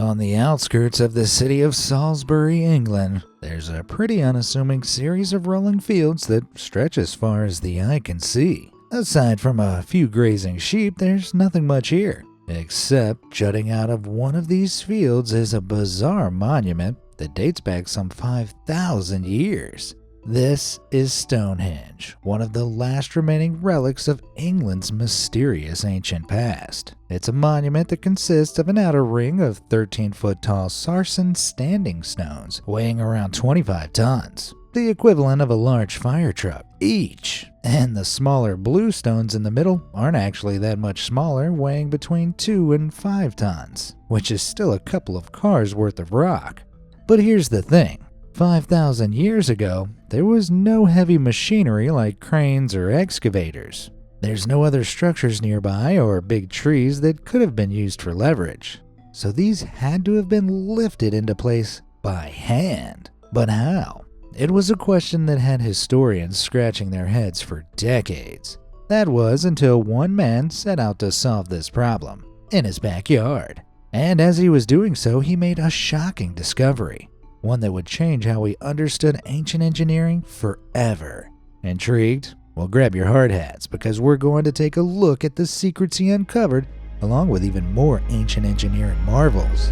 On the outskirts of the city of Salisbury, England, there's a pretty unassuming series of rolling fields that stretch as far as the eye can see. Aside from a few grazing sheep, there's nothing much here, except jutting out of one of these fields is a bizarre monument that dates back some 5,000 years. This is Stonehenge, one of the last remaining relics of England's mysterious ancient past. It's a monument that consists of an outer ring of 13-foot tall sarsen standing stones weighing around 25 tons, the equivalent of a large fire truck each. And the smaller blue stones in the middle aren't actually that much smaller, weighing between 2 and 5 tons, which is still a couple of cars worth of rock. But here's the thing. 5,000 years ago, there was no heavy machinery like cranes or excavators. There's no other structures nearby or big trees that could have been used for leverage. So these had to have been lifted into place by hand. But how? It was a question that had historians scratching their heads for decades. That was until one man set out to solve this problem in his backyard. And as he was doing so, he made a shocking discovery. One that would change how we understood ancient engineering forever. Intrigued? Well, grab your hard hats because we're going to take a look at the secrets he uncovered, along with even more ancient engineering marvels.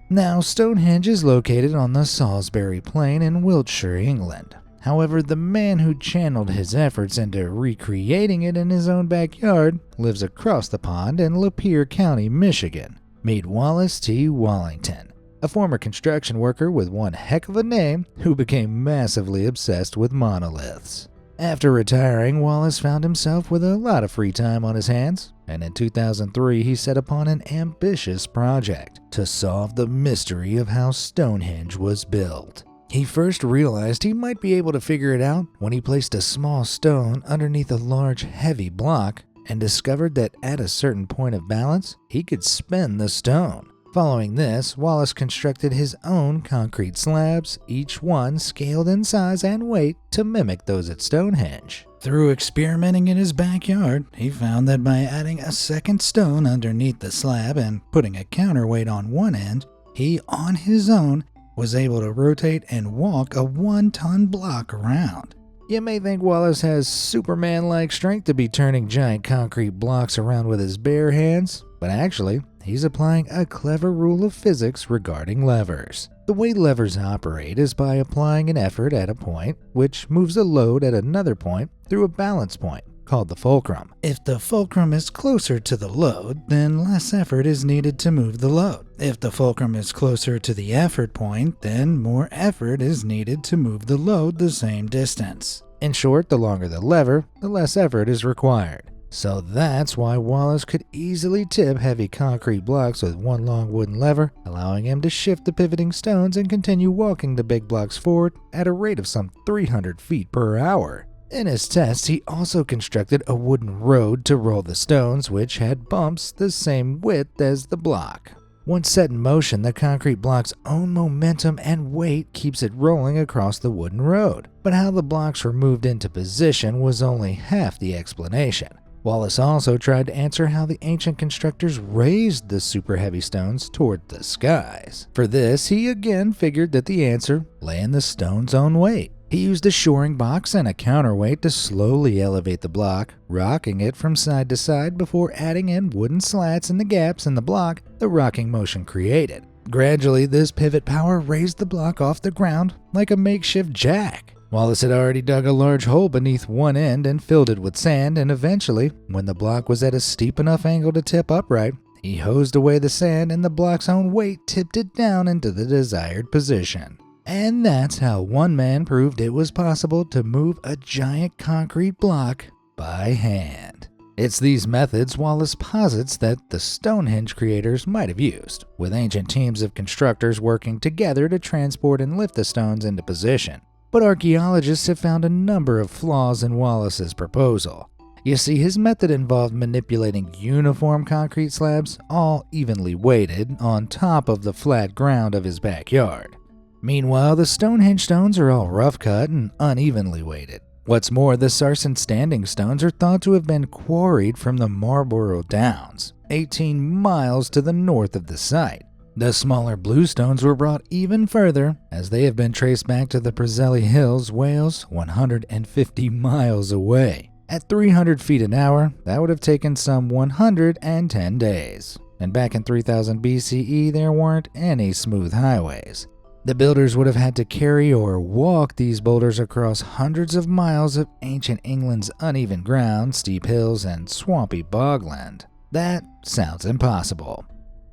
Now, Stonehenge is located on the Salisbury Plain in Wiltshire, England. However, the man who channeled his efforts into recreating it in his own backyard lives across the pond in Lapeer County, Michigan. Meet Wallace T. Wallington, a former construction worker with one heck of a name who became massively obsessed with monoliths. After retiring, Wallace found himself with a lot of free time on his hands, and in 2003 he set upon an ambitious project to solve the mystery of how Stonehenge was built. He first realized he might be able to figure it out when he placed a small stone underneath a large, heavy block and discovered that at a certain point of balance, he could spin the stone. Following this, Wallace constructed his own concrete slabs, each one scaled in size and weight to mimic those at Stonehenge. Through experimenting in his backyard, he found that by adding a second stone underneath the slab and putting a counterweight on one end, he, on his own, was able to rotate and walk a 1-ton block around. You may think Wallace has Superman-like strength to be turning giant concrete blocks around with his bare hands, but actually, he's applying a clever rule of physics regarding levers. The way levers operate is by applying an effort at a point, which moves a load at another point through a balance point, called the fulcrum. If the fulcrum is closer to the load, then less effort is needed to move the load. If the fulcrum is closer to the effort point, then more effort is needed to move the load the same distance. In short, the longer the lever, the less effort is required. So that's why Wallace could easily tip heavy concrete blocks with one long wooden lever, allowing him to shift the pivoting stones and continue walking the big blocks forward at a rate of some 300 feet per hour. In his tests, he also constructed a wooden road to roll the stones, which had bumps the same width as the block. Once set in motion, the concrete block's own momentum and weight keeps it rolling across the wooden road. But how the blocks were moved into position was only half the explanation. Wallace also tried to answer how the ancient constructors raised the super heavy stones toward the skies. For this, he again figured that the answer lay in the stone's own weight. He used a shoring box and a counterweight to slowly elevate the block, rocking it from side to side before adding in wooden slats in the gaps in the block the rocking motion created. Gradually, this pivot power raised the block off the ground like a makeshift jack. Wallace had already dug a large hole beneath one end and filled it with sand, and eventually, when the block was at a steep enough angle to tip upright, he hosed away the sand and the block's own weight tipped it down into the desired position. And that's how one man proved it was possible to move a giant concrete block by hand. It's these methods Wallace posits that the Stonehenge creators might have used, with ancient teams of constructors working together to transport and lift the stones into position. But archaeologists have found a number of flaws in Wallace's proposal. You see, his method involved manipulating uniform concrete slabs, all evenly weighted, on top of the flat ground of his backyard. Meanwhile, the Stonehenge stones are all rough cut and unevenly weighted. What's more, the Sarsen standing stones are thought to have been quarried from the Marlborough Downs, 18 miles to the north of the site. The smaller bluestones were brought even further, as they have been traced back to the Preseli Hills, Wales, 150 miles away. At 300 feet an hour, that would have taken some 110 days. And back in 3000 BCE, there weren't any smooth highways. The builders would have had to carry or walk these boulders across hundreds of miles of ancient England's uneven ground, steep hills, and swampy bogland. That sounds impossible.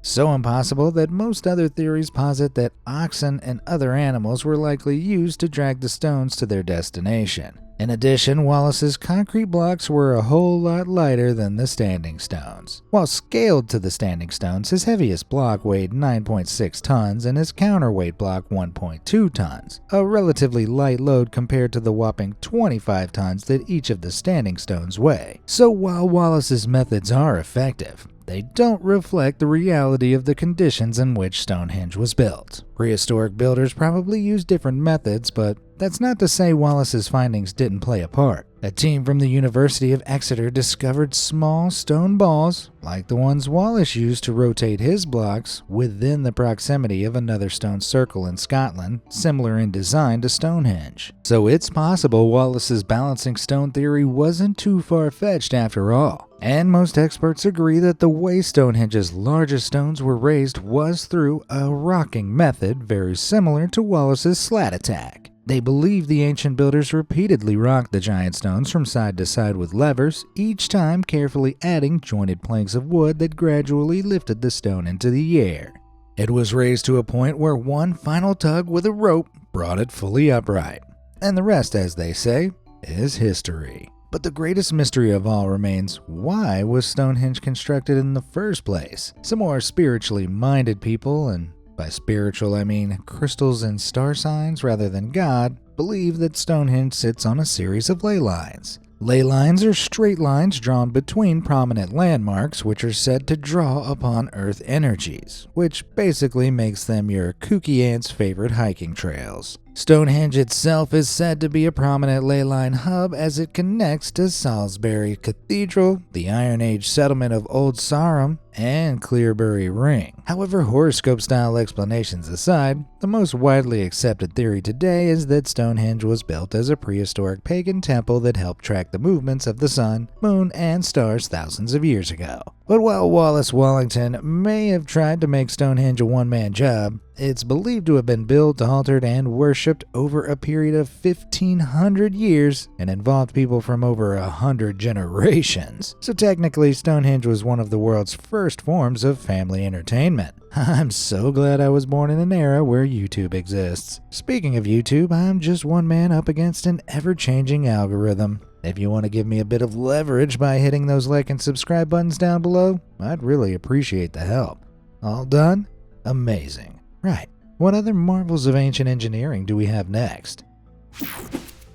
So impossible that most other theories posit that oxen and other animals were likely used to drag the stones to their destination. In addition, Wallace's concrete blocks were a whole lot lighter than the standing stones. While scaled to the standing stones, his heaviest block weighed 9.6 tons and his counterweight block 1.2 tons, a relatively light load compared to the whopping 25 tons that each of the standing stones weigh. So while Wallace's methods are effective, they don't reflect the reality of the conditions in which Stonehenge was built. Prehistoric builders probably used different methods, but that's not to say Wallace's findings didn't play a part. A team from the University of Exeter discovered small stone balls, like the ones Wallace used to rotate his blocks, within the proximity of another stone circle in Scotland, similar in design to Stonehenge. So it's possible Wallace's balancing stone theory wasn't too far-fetched after all. And most experts agree that the way Stonehenge's largest stones were raised was through a rocking method very similar to Wallace's slat attack. They believe the ancient builders repeatedly rocked the giant stones from side to side with levers, each time carefully adding jointed planks of wood that gradually lifted the stone into the air. It was raised to a point where one final tug with a rope brought it fully upright. And the rest, as they say, is history. But the greatest mystery of all remains, why was Stonehenge constructed in the first place? Some more spiritually minded people, and by spiritual I mean crystals and star signs rather than God, believe that Stonehenge sits on a series of ley lines. Ley lines are straight lines drawn between prominent landmarks which are said to draw upon Earth energies, which basically makes them your kooky aunt's favorite hiking trails. Stonehenge itself is said to be a prominent ley line hub as it connects to Salisbury Cathedral, the Iron Age settlement of Old Sarum, and Clearbury Ring. However, horoscope-style explanations aside, the most widely accepted theory today is that Stonehenge was built as a prehistoric pagan temple that helped track the movements of the sun, moon, and stars thousands of years ago. But while Wallace Wallington may have tried to make Stonehenge a one-man job, it's believed to have been built, altered, and worshipped over a period of 1,500 years and involved people from over 100 generations. So technically, Stonehenge was one of the world's first forms of family entertainment. I'm so glad I was born in an era where YouTube exists. Speaking of YouTube, I'm just one man up against an ever-changing algorithm. If you want to give me a bit of leverage by hitting those like and subscribe buttons down below, I'd really appreciate the help. All done? Amazing. Right, what other marvels of ancient engineering do we have next?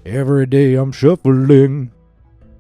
Every day I'm shuffling.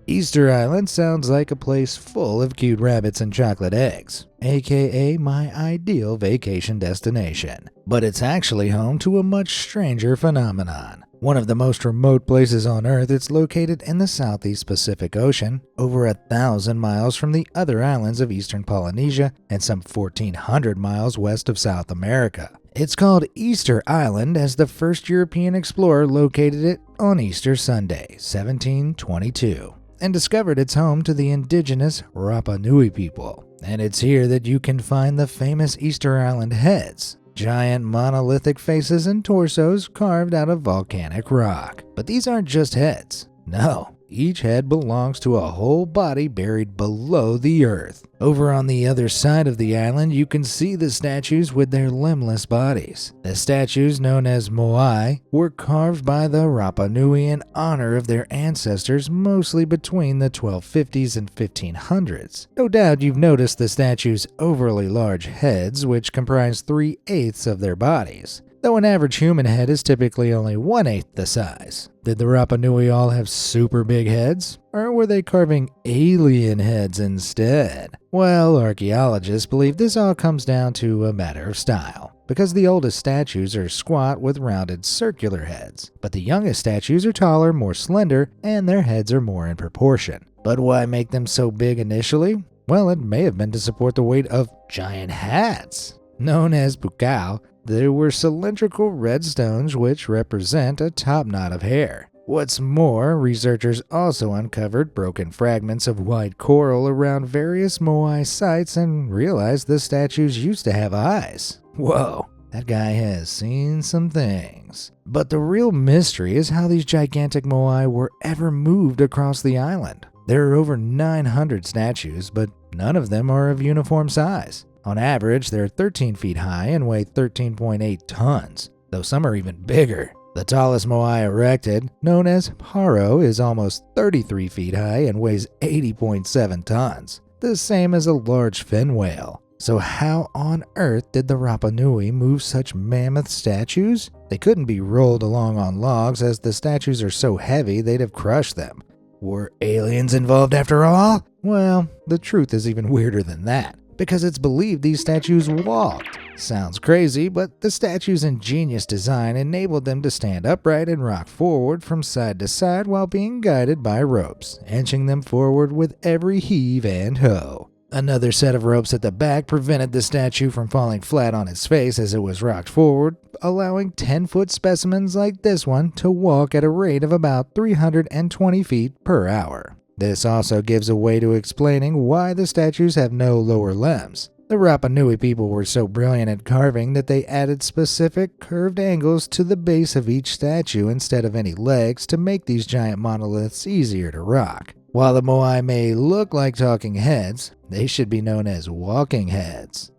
Easter Island sounds like a place full of cute rabbits and chocolate eggs, aka my ideal vacation destination. But it's actually home to a much stranger phenomenon. One of the most remote places on Earth, it's located in the Southeast Pacific Ocean, over 1,000 miles from the other islands of eastern Polynesia and some 1,400 miles west of South America. It's called Easter Island as the first European explorer located it on Easter Sunday, 1722, and discovered its home to the indigenous Rapa Nui people. And it's here that you can find the famous Easter Island heads, giant monolithic faces and torsos carved out of volcanic rock. But these aren't just heads. No, each head belongs to a whole body buried below the earth. Over on the other side of the island, you can see the statues with their limbless bodies. The statues, known as moai, were carved by the Rapa Nui in honor of their ancestors, mostly between the 1250s and 1500s. No doubt you've noticed the statues' overly large heads, which comprise 3/8 of their bodies. though an average human head is typically only 1/8 the size. Did the Rapa Nui all have super big heads? Or were they carving alien heads instead? Well, archaeologists believe this all comes down to a matter of style, because the oldest statues are squat with rounded circular heads, but the youngest statues are taller, more slender, and their heads are more in proportion. But why make them so big initially? Well, it may have been to support the weight of giant hats. Known as bukao, there were cylindrical red stones which represent a top knot of hair. What's more, researchers also uncovered broken fragments of white coral around various Moai sites and realized the statues used to have eyes. Whoa, that guy has seen some things. But the real mystery is how these gigantic Moai were ever moved across the island. There are over 900 statues, but none of them are of uniform size. On average, they're 13 feet high and weigh 13.8 tons, though some are even bigger. The tallest Moai erected, known as Paro, is almost 33 feet high and weighs 80.7 tons, the same as a large fin whale. So how on earth did the Rapa Nui move such mammoth statues? They couldn't be rolled along on logs, as the statues are so heavy they'd have crushed them. Were aliens involved after all? Well, the truth is even weirder than that, because it's believed these statues walked. Sounds crazy, but the statue's ingenious design enabled them to stand upright and rock forward from side to side while being guided by ropes, inching them forward with every heave and hoe. Another set of ropes at the back prevented the statue from falling flat on its face as it was rocked forward, allowing 10-foot specimens like this one to walk at a rate of about 320 feet per hour. This also gives a way to explaining why the statues have no lower limbs. The Rapa Nui people were so brilliant at carving that they added specific curved angles to the base of each statue instead of any legs to make these giant monoliths easier to rock. While the Moai may look like talking heads, they should be known as walking heads.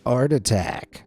Art Attack.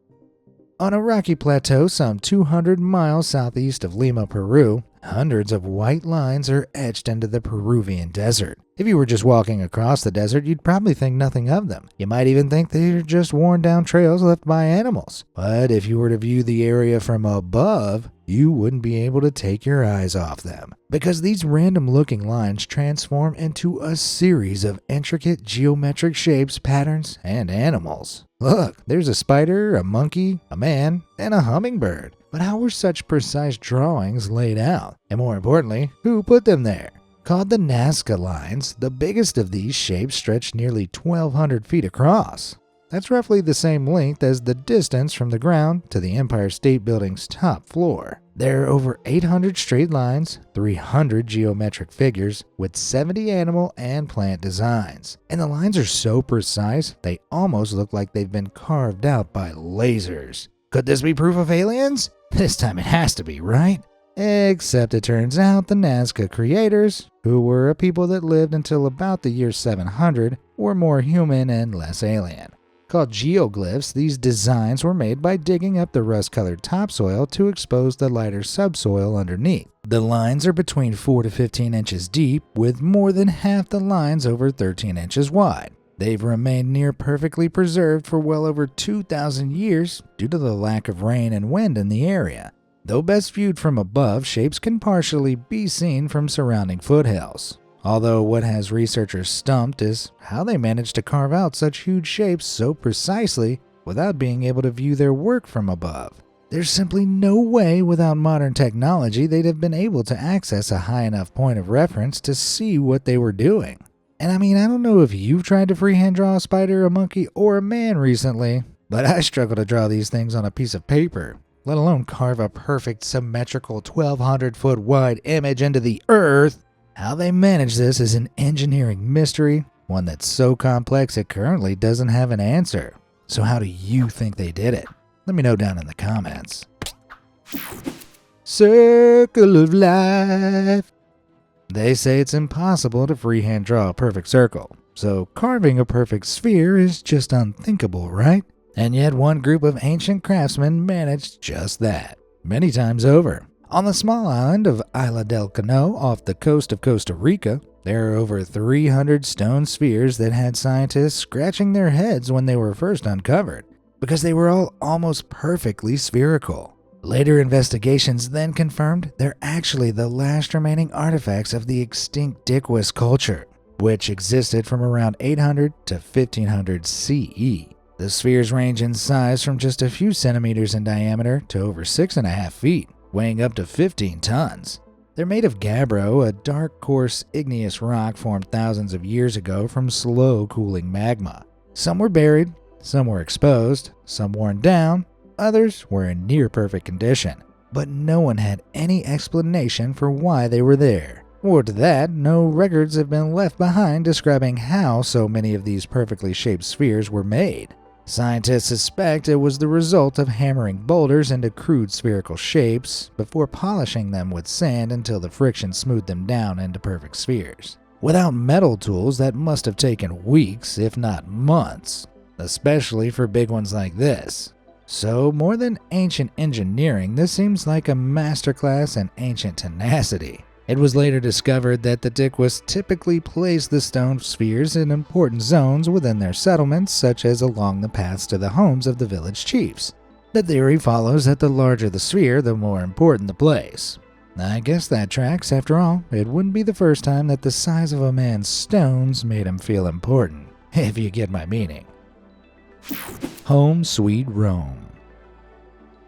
On a rocky plateau some 200 miles southeast of Lima, Peru, hundreds of white lines are etched into the Peruvian desert. If you were just walking across the desert, you'd probably think nothing of them. You might even think they're just worn down trails left by animals. But if you were to view the area from above, you wouldn't be able to take your eyes off them, because these random looking lines transform into a series of intricate geometric shapes, patterns, and animals. Look, there's a spider, a monkey, a man, and a hummingbird. But how were such precise drawings laid out? And more importantly, who put them there? Called the Nazca lines, the biggest of these shapes stretch nearly 1,200 feet across. That's roughly the same length as the distance from the ground to the Empire State Building's top floor. There are over 800 straight lines, 300 geometric figures, with 70 animal and plant designs. And the lines are so precise, they almost look like they've been carved out by lasers. Could this be proof of aliens? This time it has to be, right? Except it turns out the Nazca creators, who were a people that lived until about the year 700, were more human and less alien. Called geoglyphs, these designs were made by digging up the rust-colored topsoil to expose the lighter subsoil underneath. The lines are between 4 to 15 inches deep, with more than half the lines over 13 inches wide. They've remained near perfectly preserved for well over 2,000 years due to the lack of rain and wind in the area. Though best viewed from above, shapes can partially be seen from surrounding foothills. Although what has researchers stumped is how they managed to carve out such huge shapes so precisely without being able to view their work from above. There's simply no way without modern technology they'd have been able to access a high enough point of reference to see what they were doing. And I mean, I don't know if you've tried to freehand draw a spider, a monkey, or a man recently, but I struggle to draw these things on a piece of paper, let alone carve a perfect symmetrical 1,200-foot wide image into the earth. How they manage this is an engineering mystery, one that's so complex it currently doesn't have an answer. So how do you think they did it? Let me know down in the comments. Circle of life. They say it's impossible to freehand draw a perfect circle, so carving a perfect sphere is just unthinkable, right? And yet one group of ancient craftsmen managed just that, many times over. On the small island of Isla del Cano off the coast of Costa Rica, there are over 300 stone spheres that had scientists scratching their heads when they were first uncovered. because they were all almost perfectly spherical. Later investigations then confirmed they're actually the last remaining artifacts of the extinct Dickwis culture, which existed from around 800 to 1500 CE. The spheres range in size from just a few centimeters in diameter to over 6.5 feet, weighing up to 15 tons. They're made of gabbro, a dark, coarse, igneous rock formed thousands of years ago from slow-cooling magma. Some were buried, some were exposed, some worn down, others were in near-perfect condition, but no one had any explanation for why they were there. Or to that, no records have been left behind describing how so many of these perfectly shaped spheres were made. Scientists suspect it was the result of hammering boulders into crude spherical shapes before polishing them with sand until the friction smoothed them down into perfect spheres. Without metal tools, that must have taken weeks, if not months, especially for big ones like this. So, more than ancient engineering, this seems like a masterclass in ancient tenacity. It was later discovered that the Dickwis typically placed the stone spheres in important zones within their settlements, such as along the paths to the homes of the village chiefs. The theory follows that the larger the sphere, the more important the place. I guess that tracks. After all, it wouldn't be the first time that the size of a man's stones made him feel important, if you get my meaning. Home Sweet Rome.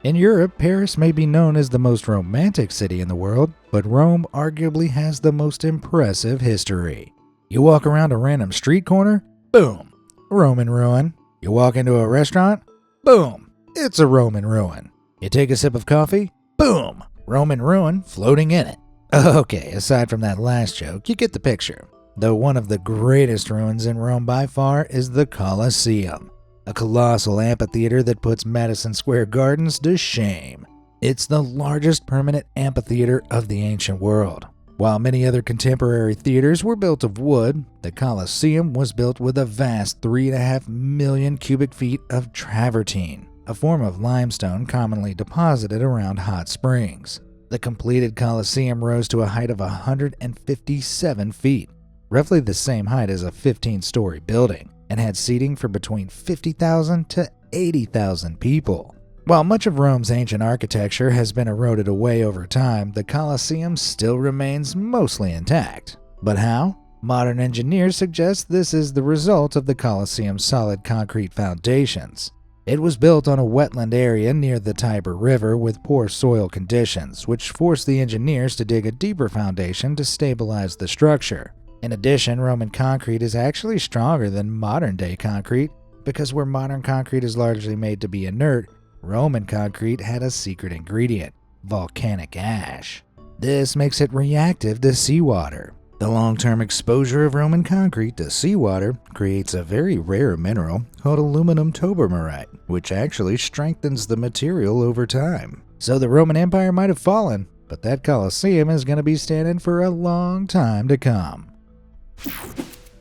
In Europe, Paris may be known as the most romantic city in the world, but Rome arguably has the most impressive history. You walk around a random street corner, boom, Roman ruin. You walk into a restaurant, boom, it's a Roman ruin. You take a sip of coffee, boom, Roman ruin floating in it. Okay, aside from that last joke, you get the picture. Though one of the greatest ruins in Rome by far is the Colosseum, a colossal amphitheater that puts Madison Square Gardens to shame. It's the largest permanent amphitheater of the ancient world. While many other contemporary theaters were built of wood, the Colosseum was built with a vast 3.5 million cubic feet of travertine, a form of limestone commonly deposited around hot springs. The completed Colosseum rose to a height of 157 feet, roughly the same height as a 15-story building, and had seating for between 50,000 to 80,000 people. While much of Rome's ancient architecture has been eroded away over time, the Colosseum still remains mostly intact. But how? Modern engineers suggest this is the result of the Colosseum's solid concrete foundations. It was built on a wetland area near the Tiber River with poor soil conditions, which forced the engineers to dig a deeper foundation to stabilize the structure. In addition, Roman concrete is actually stronger than modern-day concrete, because where modern concrete is largely made to be inert, Roman concrete had a secret ingredient: volcanic ash. This makes it reactive to seawater. The long-term exposure of Roman concrete to seawater creates a very rare mineral called aluminum tobermarite, which actually strengthens the material over time. So the Roman Empire might have fallen, but that Colosseum is going to be standing for a long time to come.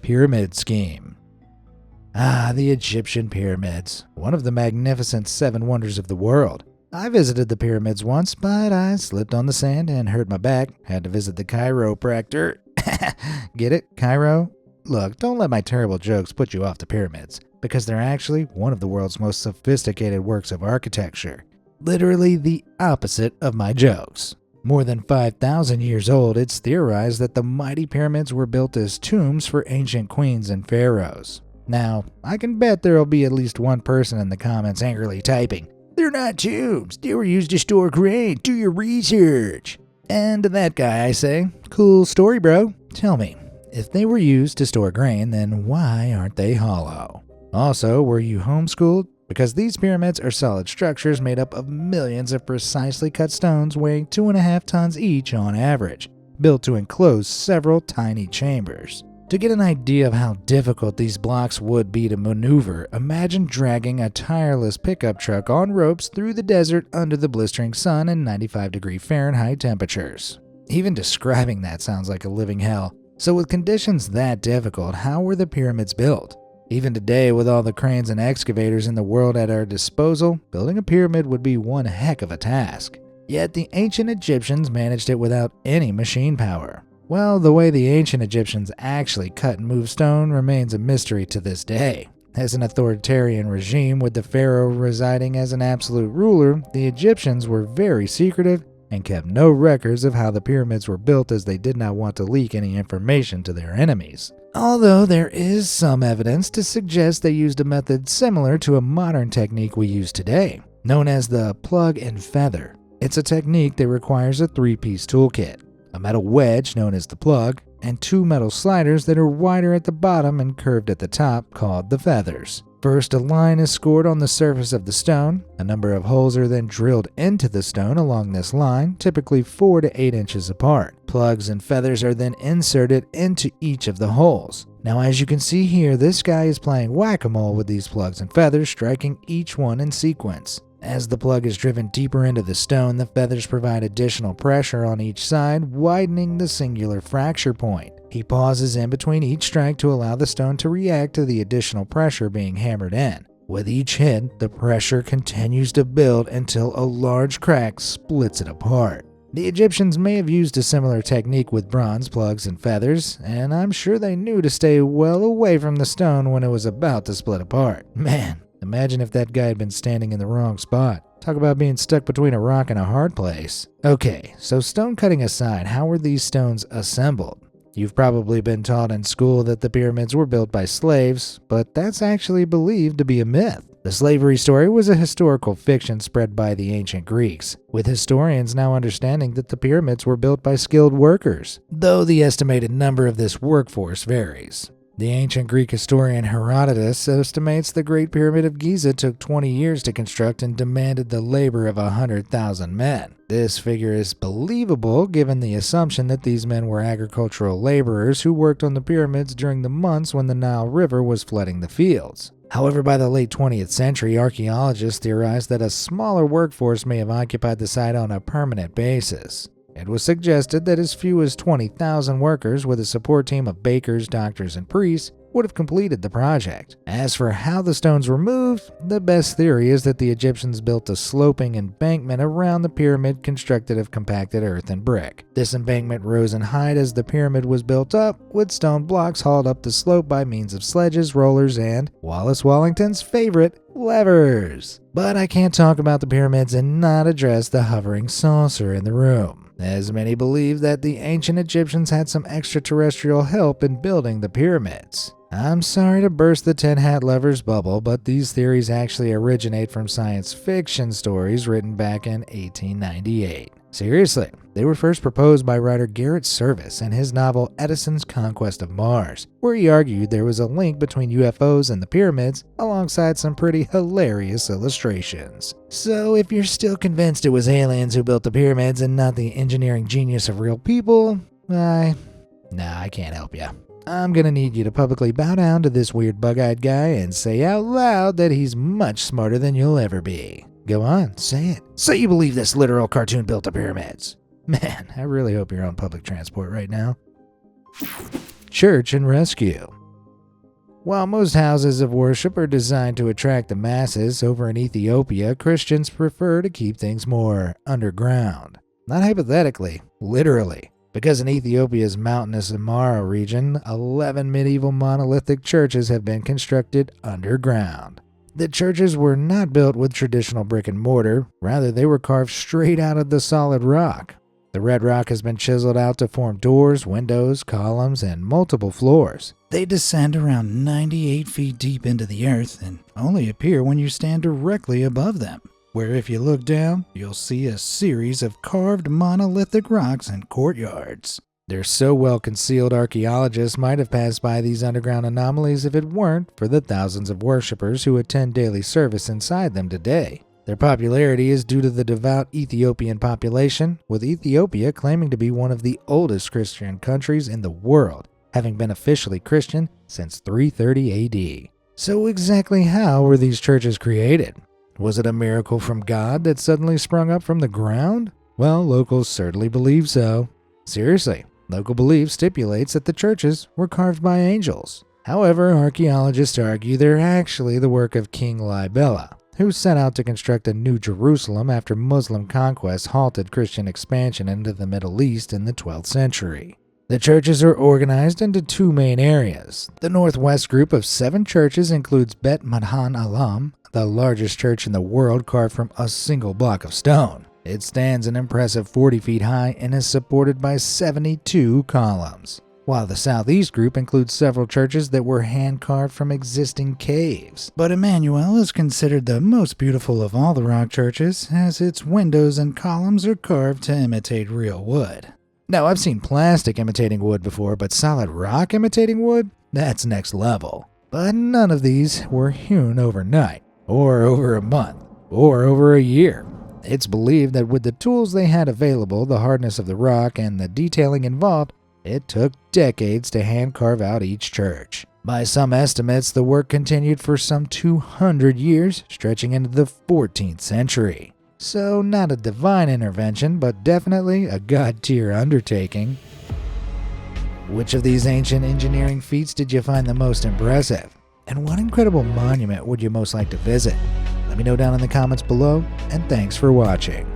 Pyramid Scheme. The Egyptian pyramids, one of the magnificent 7 wonders of the world. I visited the pyramids once, but I slipped on the sand and hurt my back. Had to visit the chiropractor. Get it? Chiro? Look, don't let my terrible jokes put you off the pyramids, because they're actually one of the world's most sophisticated works of architecture. Literally the opposite of my jokes. More than 5,000 years old, it's theorized that the mighty pyramids were built as tombs for ancient queens and pharaohs. Now, I can bet there'll be at least one person in the comments angrily typing, "They're not tombs, they were used to store grain, do your research." And to that guy I say, cool story, bro. Tell me, if they were used to store grain, then why aren't they hollow? Also, were you homeschooled? Because these pyramids are solid structures made up of millions of precisely cut stones weighing 2.5 tons each on average, built to enclose several tiny chambers. To get an idea of how difficult these blocks would be to maneuver, imagine dragging a tireless pickup truck on ropes through the desert under the blistering sun and 95-degree Fahrenheit temperatures. Even describing that sounds like a living hell. So with conditions that difficult, how were the pyramids built? Even today, with all the cranes and excavators in the world at our disposal, building a pyramid would be one heck of a task. Yet the ancient Egyptians managed it without any machine power. Well, the way the ancient Egyptians actually cut and moved stone remains a mystery to this day. As an authoritarian regime with the pharaoh residing as an absolute ruler, the Egyptians were very secretive and kept no records of how the pyramids were built, as they did not want to leak any information to their enemies. Although there is some evidence to suggest they used a method similar to a modern technique we use today, known as the plug and feather. It's a technique that requires a 3-piece toolkit, a metal wedge known as the plug, and 2 metal sliders that are wider at the bottom and curved at the top, called the feathers. First, a line is scored on the surface of the stone. A number of holes are then drilled into the stone along this line, typically 4 to 8 inches apart. Plugs and feathers are then inserted into each of the holes. Now, as you can see here, this guy is playing whack-a-mole with these plugs and feathers, striking each one in sequence. As the plug is driven deeper into the stone, the feathers provide additional pressure on each side, widening the singular fracture point. He pauses in between each strike to allow the stone to react to the additional pressure being hammered in. With each hit, the pressure continues to build until a large crack splits it apart. The Egyptians may have used a similar technique with bronze plugs and feathers, and I'm sure they knew to stay well away from the stone when it was about to split apart. Man, imagine if that guy had been standing in the wrong spot. Talk about being stuck between a rock and a hard place. Okay, so stone cutting aside, how were these stones assembled? You've probably been taught in school that the pyramids were built by slaves, but that's actually believed to be a myth. The slavery story was a historical fiction spread by the ancient Greeks, with historians now understanding that the pyramids were built by skilled workers, though the estimated number of this workforce varies. The ancient Greek historian Herodotus estimates the Great Pyramid of Giza took 20 years to construct and demanded the labor of 100,000 men. This figure is believable given the assumption that these men were agricultural laborers who worked on the pyramids during the months when the Nile River was flooding the fields. However, by the late 20th century, archaeologists theorized that a smaller workforce may have occupied the site on a permanent basis. It was suggested that as few as 20,000 workers with a support team of bakers, doctors, and priests would have completed the project. As for how the stones were moved, the best theory is that the Egyptians built a sloping embankment around the pyramid constructed of compacted earth and brick. This embankment rose in height as the pyramid was built up, with stone blocks hauled up the slope by means of sledges, rollers, and, Wallace Wellington's favorite, levers. But I can't talk about the pyramids and not address the hovering saucer in the room, as many believe that the ancient Egyptians had some extraterrestrial help in building the pyramids. I'm sorry to burst the Tin Hat Lovers bubble, but these theories actually originate from science fiction stories written back in 1898. Seriously, they were first proposed by writer Garrett Serviss in his novel Edison's Conquest of Mars, where he argued there was a link between UFOs and the pyramids, alongside some pretty hilarious illustrations. So if you're still convinced it was aliens who built the pyramids and not the engineering genius of real people, I can't help you. I'm gonna need you to publicly bow down to this weird bug-eyed guy and say out loud that he's much smarter than you'll ever be. Go on, say it. Say you believe this literal cartoon built the pyramids. Man, I really hope you're on public transport right now. Church and rescue. While most houses of worship are designed to attract the masses, over in Ethiopia, Christians prefer to keep things more underground. Not hypothetically, literally. Because in Ethiopia's mountainous Amara region, 11 medieval monolithic churches have been constructed underground. The churches were not built with traditional brick and mortar, rather they were carved straight out of the solid rock. The red rock has been chiseled out to form doors, windows, columns, and multiple floors. They descend around 98 feet deep into the earth and only appear when you stand directly above them, where if you look down, you'll see a series of carved monolithic rocks and courtyards. They're so well concealed, archaeologists might have passed by these underground anomalies if it weren't for the thousands of worshippers who attend daily service inside them today. Their popularity is due to the devout Ethiopian population, with Ethiopia claiming to be one of the oldest Christian countries in the world, having been officially Christian since 330 AD. So exactly how were these churches created? Was it a miracle from God that suddenly sprung up from the ground? Well, locals certainly believe so. Seriously, local belief stipulates that the churches were carved by angels. However, archaeologists argue they're actually the work of King Libela, who set out to construct a new Jerusalem after Muslim conquest halted Christian expansion into the Middle East in the 12th century. The churches are organized into two main areas. The northwest group of 7 churches includes Bet Madhan Alam, the largest church in the world carved from a single block of stone. It stands an impressive 40 feet high and is supported by 72 columns. While the southeast group includes several churches that were hand-carved from existing caves. But Emmanuel is considered the most beautiful of all the rock churches, as its windows and columns are carved to imitate real wood. Now, I've seen plastic imitating wood before, but solid rock imitating wood? That's next level. But none of these were hewn overnight, or over a month, or over a year. It's believed that with the tools they had available, the hardness of the rock, and the detailing involved, it took decades to hand carve out each church. By some estimates, the work continued for some 200 years, stretching into the 14th century. So not a divine intervention, but definitely a god-tier undertaking. Which of these ancient engineering feats did you find the most impressive? And what incredible monument would you most like to visit? Let me know down in the comments below, and thanks for watching.